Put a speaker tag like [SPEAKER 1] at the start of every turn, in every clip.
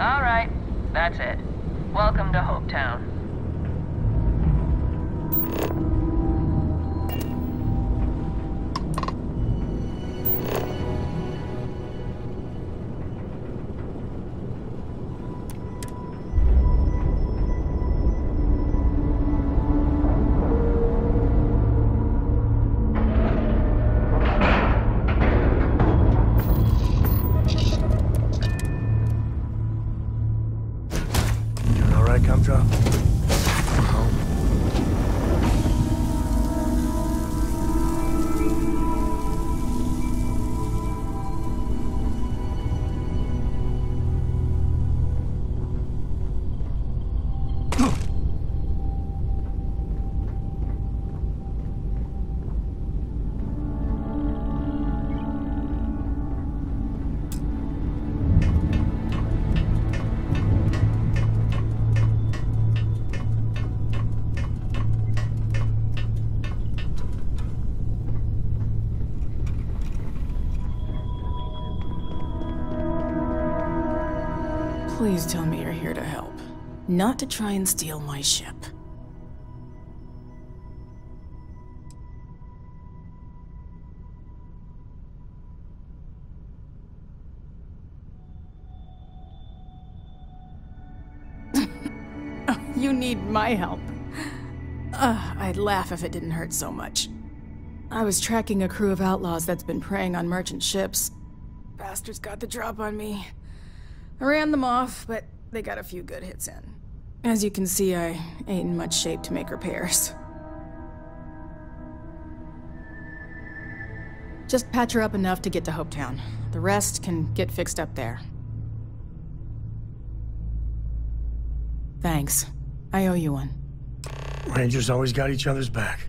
[SPEAKER 1] All right, that's it. Welcome to Hopetown.
[SPEAKER 2] Gumdrop.
[SPEAKER 3] Please tell me you're here to help, not to try and steal my ship. You need my help. I'd laugh if it didn't hurt so much. I was tracking a crew of outlaws that's been preying on merchant ships. Bastards got the drop on me. I ran them off, but they got a few good hits in. As you can see, I ain't in much shape to make repairs. Just patch her up enough to get to Hopetown. The rest can get fixed up there. Thanks. I owe you one.
[SPEAKER 2] Rangers always got each other's back.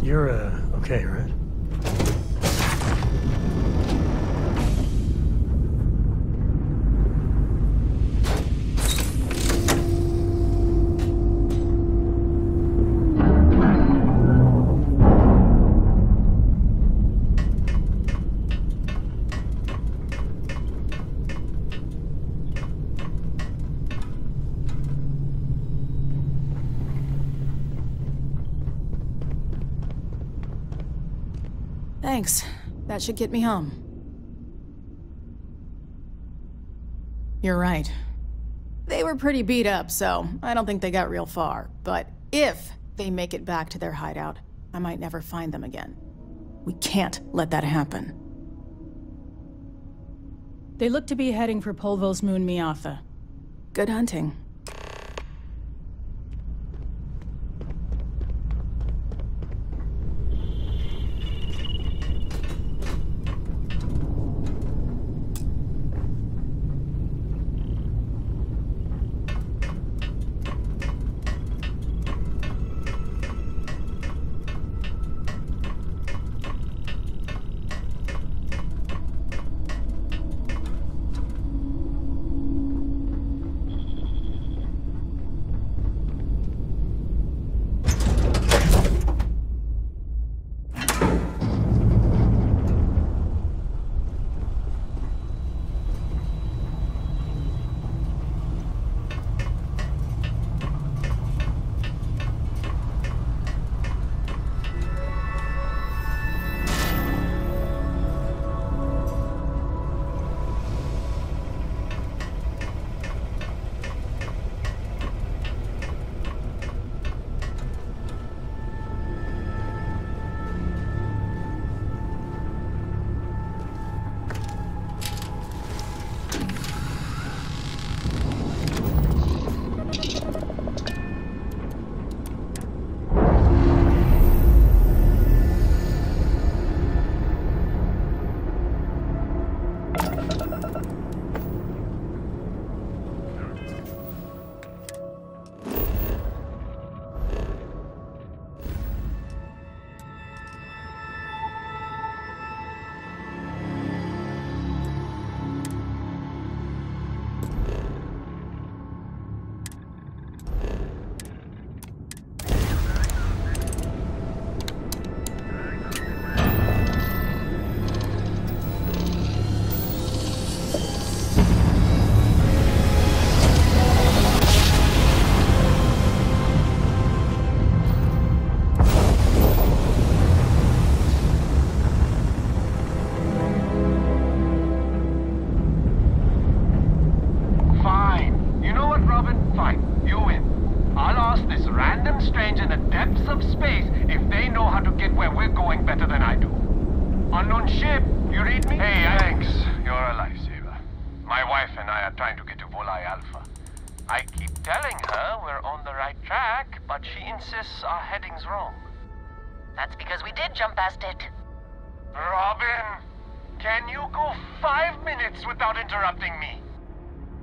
[SPEAKER 2] You're, okay, right?
[SPEAKER 3] Thanks. That should get me home. You're right. They were pretty beat up, so I don't think they got real far. But if they make it back to their hideout, I might never find them again. We can't let that happen. They look to be heading for Polvo's moon Miatha. Good hunting.
[SPEAKER 4] You read me? Hey, thanks. You're a lifesaver. My wife and I are trying to get to Volai Alpha. I keep telling her we're on the right track, but she insists our heading's wrong.
[SPEAKER 1] That's because we did jump past it.
[SPEAKER 4] Robin, can you go 5 minutes without interrupting me?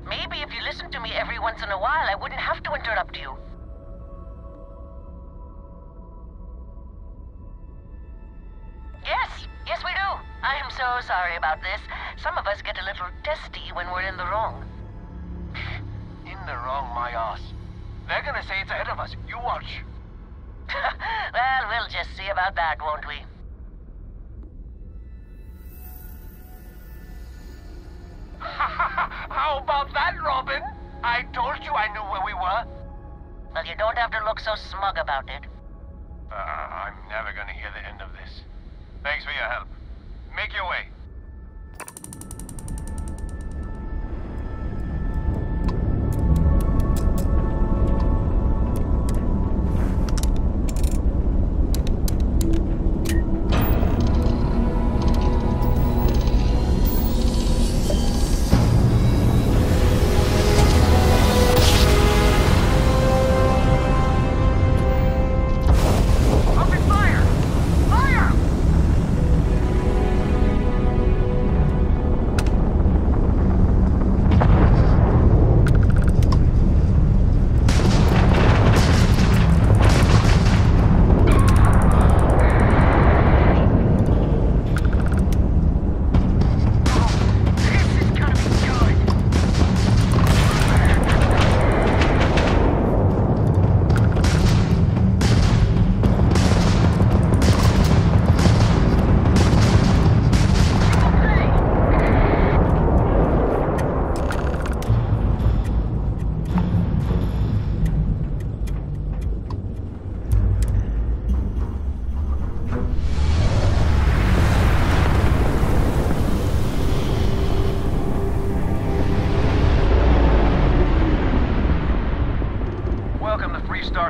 [SPEAKER 1] Maybe if you listened to me every once in a while, I wouldn't have to interrupt you. Yes, we do. I am so sorry about this. Some of us get a little testy when we're in the wrong.
[SPEAKER 4] In the wrong, my ass. They're gonna say it's ahead of us. You watch.
[SPEAKER 1] Well, we'll just see about that, won't we?
[SPEAKER 4] How about that, Robin? I told you I knew where we were.
[SPEAKER 1] Well, you don't have to look so smug about it.
[SPEAKER 4] I'm never gonna hear the end of this. Thanks for your help. Make your way.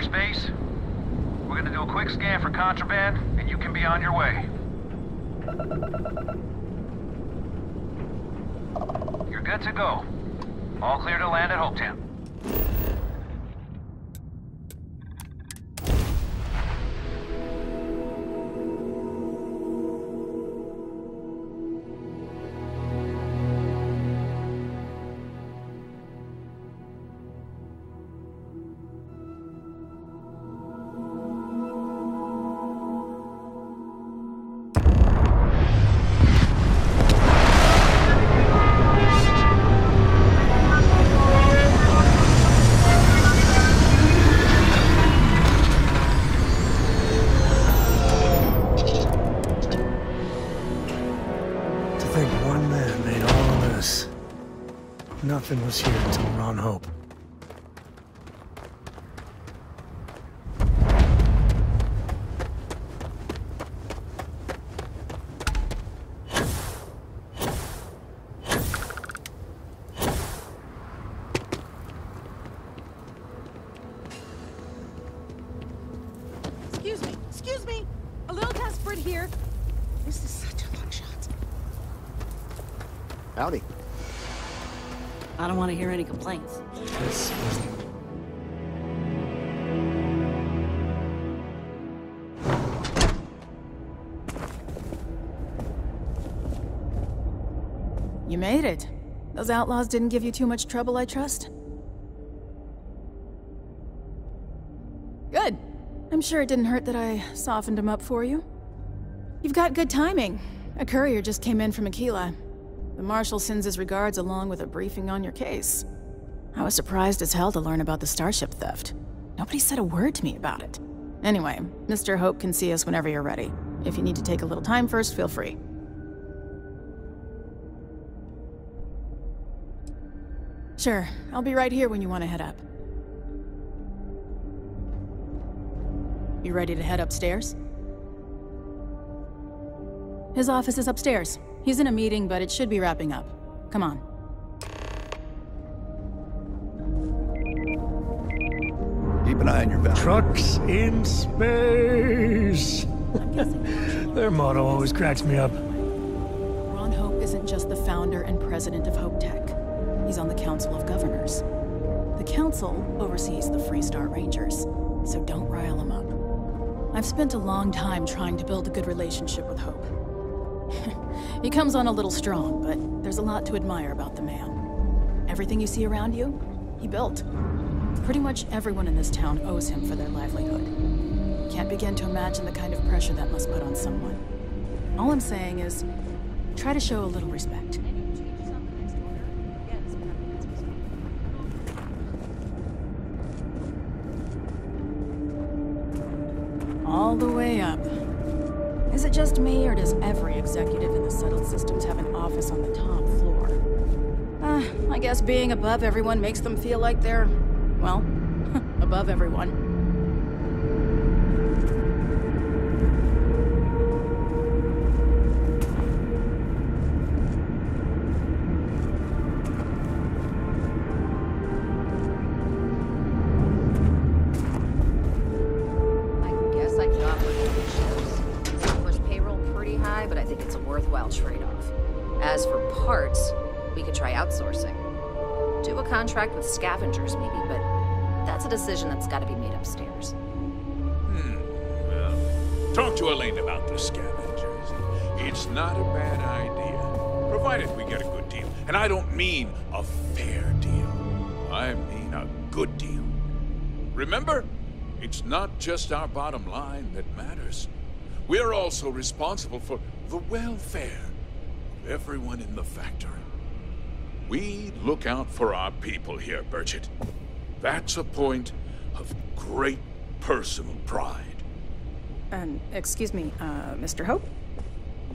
[SPEAKER 4] Space. We're gonna do a quick scan for contraband, and you can be on your way. You're good to go. All clear to land at Hopetown.
[SPEAKER 2] Nothing was here until we're on Hope.
[SPEAKER 3] Excuse me! A little desperate here. This is such a long shot.
[SPEAKER 5] Howdy.
[SPEAKER 6] I don't want to hear any complaints.
[SPEAKER 3] You made it. Those outlaws didn't give you too much trouble, I trust? Good. I'm sure it didn't hurt that I softened them up for you. You've got good timing. A courier just came in from Aquila. The Marshal sends his regards along with a briefing on your case. I was surprised as hell to learn about the starship theft. Nobody said a word to me about it. Anyway, Mr. Hope can see us whenever you're ready. If you need to take a little time first, feel free. Sure, I'll be right here when you want to head up. You ready to head upstairs? His office is upstairs. He's in a meeting, but it should be wrapping up. Come on.
[SPEAKER 5] Keep an eye on your valve.
[SPEAKER 2] Trucks in space. Their motto always cracks me up.
[SPEAKER 3] We're Ron Hope isn't just the founder and president of Hope Tech. He's on the Council of Governors. The Council oversees the Freestar Rangers, so don't rile him up. I've spent a long time trying to build a good relationship with Hope. He comes on a little strong, but there's a lot to admire about the man. Everything you see around you, he built. Pretty much everyone in this town owes him for their livelihood. Can't begin to imagine the kind of pressure that must put on someone. All I'm saying is, try to show a little respect. All the way up. Is it just me, or does every executive in the settled systems have an office on the top floor? I guess being above everyone makes them feel like they're, well, above everyone.
[SPEAKER 7] As for parts, we could try outsourcing. Do a contract with scavengers, maybe, but that's a decision that's got to be made upstairs.
[SPEAKER 8] Well, talk to Elaine about the scavengers. It's not a bad idea, provided we get a good deal. And I don't mean a fair deal. I mean a good deal. Remember, it's not just our bottom line that matters. We're also responsible for the welfare of everyone in the factory. We look out for our people here, Burchett. That's a point of great personal pride.
[SPEAKER 3] Excuse me, Mr. Hope?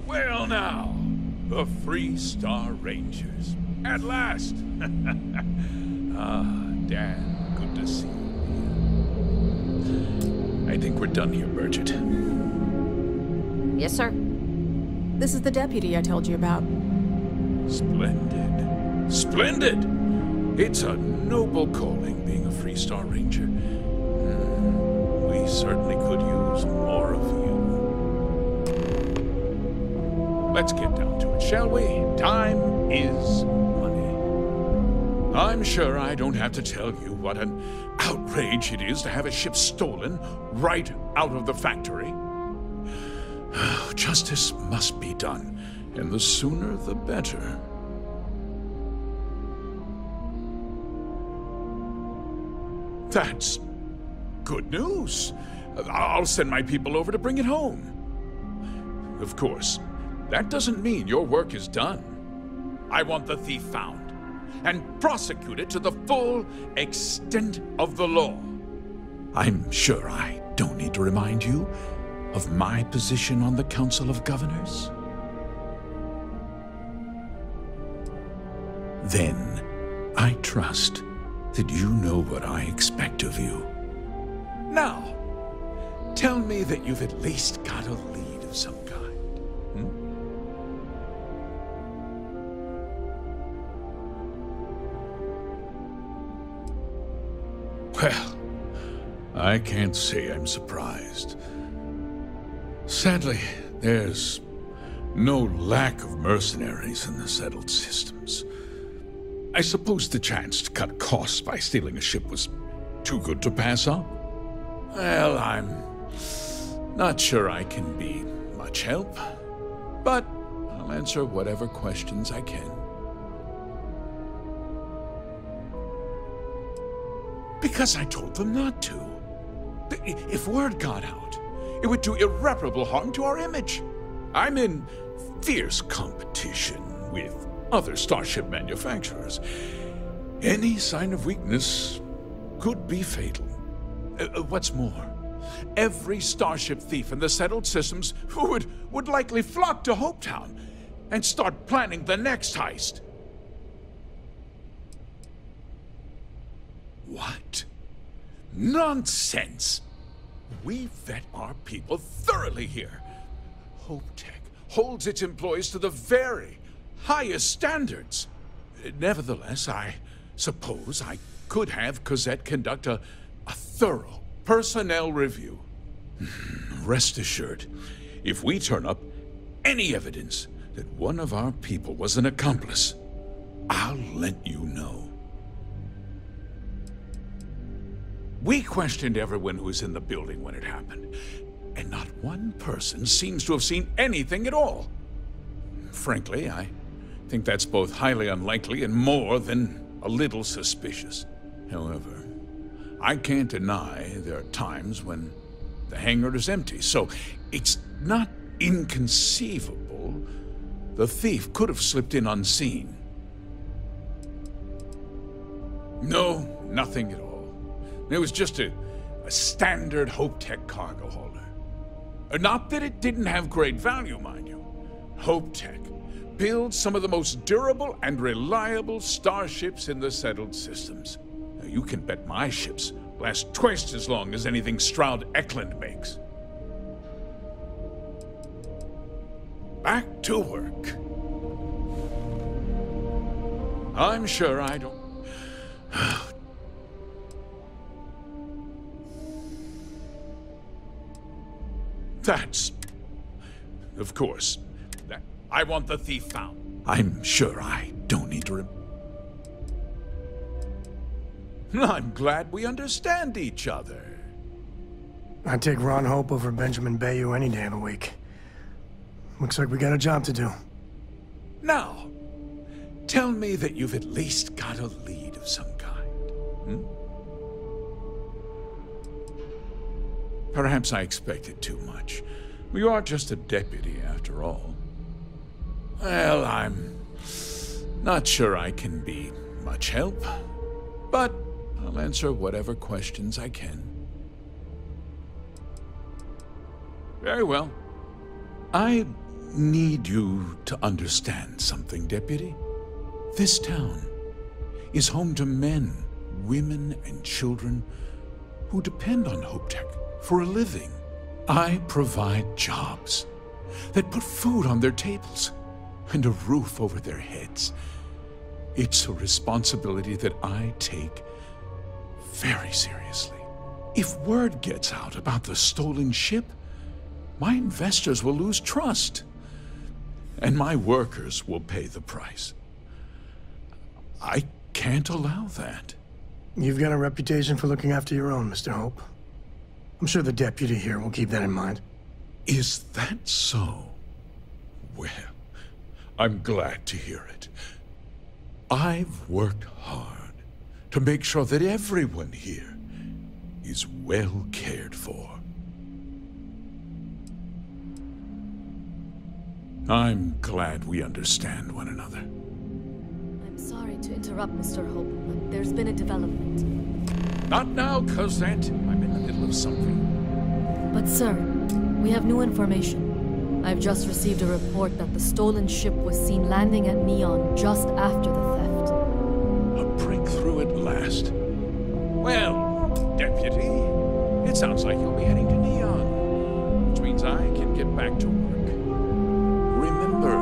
[SPEAKER 8] Well now, the Freestar Rangers. At last! Dan, good to see you here. I think we're done here, Burchett.
[SPEAKER 7] Yes, sir.
[SPEAKER 3] This is the deputy I told you about.
[SPEAKER 8] Splendid. Splendid! It's a noble calling, being a Freestar Ranger. We certainly could use more of you. Let's get down to it, shall we? Time is money. I'm sure I don't have to tell you what an outrage it is to have a ship stolen right out of the factory. Justice must be done, and the sooner the better. That's good news. I'll send my people over to bring it home. Of course, that doesn't mean your work is done. I want the thief found and prosecuted to the full extent of the law. I'm sure I don't need to remind you of my position on the Council of Governors. Then, I trust that you know what I expect of you. Now, tell me that you've at least got a lead of some kind. Well, I can't say I'm surprised. Sadly, there's no lack of mercenaries in the settled systems. I suppose the chance to cut costs by stealing a ship was too good to pass up. Well, I'm not sure I can be much help, but I'll answer whatever questions I can. Because I told them not to. If word got out, it would do irreparable harm to our image. I'm in fierce competition with other starship manufacturers. Any sign of weakness could be fatal. What's more, every starship thief in the settled systems would likely flock to Hopetown and start planning the next heist. What? Nonsense! We vet our people thoroughly here. Hope Tech holds its employees to the very highest standards. Nevertheless, I suppose I could have Cosette conduct a thorough personnel review. Rest assured, if we turn up any evidence that one of our people was an accomplice, I'll let you know. We questioned everyone who was in the building when it happened, and not one person seems to have seen anything at all. Frankly, I think that's both highly unlikely and more than a little suspicious. However, I can't deny there are times when the hangar is empty, so it's not inconceivable the thief could have slipped in unseen. No, nothing at all. It was just a standard HopeTech cargo hauler. Not that it didn't have great value, mind you. HopeTech builds some of the most durable and reliable starships in the settled systems. Now, you can bet my ships last twice as long as anything Stroud Eklund makes. Back to work. I'm sure I don't... That's... Of course. I want the thief found. I'm sure I don't need to I'm glad we understand each other.
[SPEAKER 2] I'd take Ron Hope over Benjamin Bayou any day of the week. Looks like we got a job to do.
[SPEAKER 8] Now, tell me that you've at least got a lead of some kind. Hmm? Perhaps I expected too much. You are just a deputy, after all. Well, I'm not sure I can be much help, but I'll answer whatever questions I can. Very well. I need you to understand something, Deputy. This town is home to men, women, and children who depend on HopeTech for a living. I provide jobs that put food on their tables and a roof over their heads. It's a responsibility that I take very seriously. If word gets out about the stolen ship, my investors will lose trust, and my workers will pay the price. I can't allow that.
[SPEAKER 2] You've got a reputation for looking after your own, Mr. Hope. I'm sure the deputy here will keep that in mind.
[SPEAKER 8] Is that so? Well, I'm glad to hear it. I've worked hard to make sure that everyone here is well cared for. I'm glad we understand one another.
[SPEAKER 9] I'm sorry to interrupt, Mr. Hope, but there's been a development.
[SPEAKER 8] Not now, Cosette. I'm in the middle of something.
[SPEAKER 9] But sir, we have new information. I've just received a report that the stolen ship was seen landing at Neon just after the theft.
[SPEAKER 8] A breakthrough at last. Well, Deputy, it sounds like you'll be heading to Neon, which means I can get back to work. Remember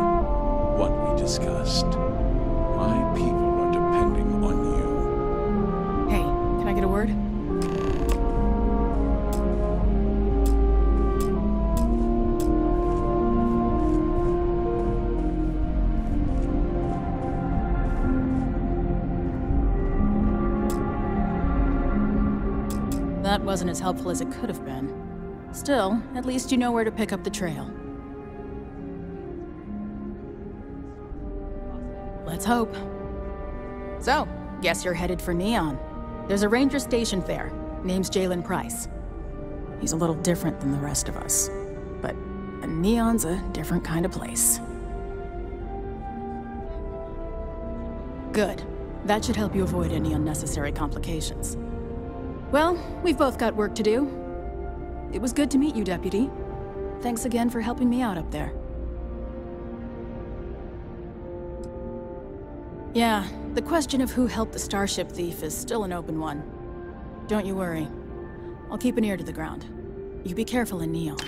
[SPEAKER 8] what we discussed. My people are depending on you.
[SPEAKER 3] Hey, can I get a word? That wasn't as helpful as it could have been. Still, at least you know where to pick up the trail. Let's hope. So, guess you're headed for Neon. There's a ranger stationed there. Name's Jalen Price. He's a little different than the rest of us. But Neon's a different kind of place. Good. That should help you avoid any unnecessary complications. Well, we've both got work to do. It was good to meet you, Deputy. Thanks again for helping me out up there. Yeah, the question of who helped the Starship thief is still an open one. Don't you worry. I'll keep an ear to the ground. You be careful in Neon.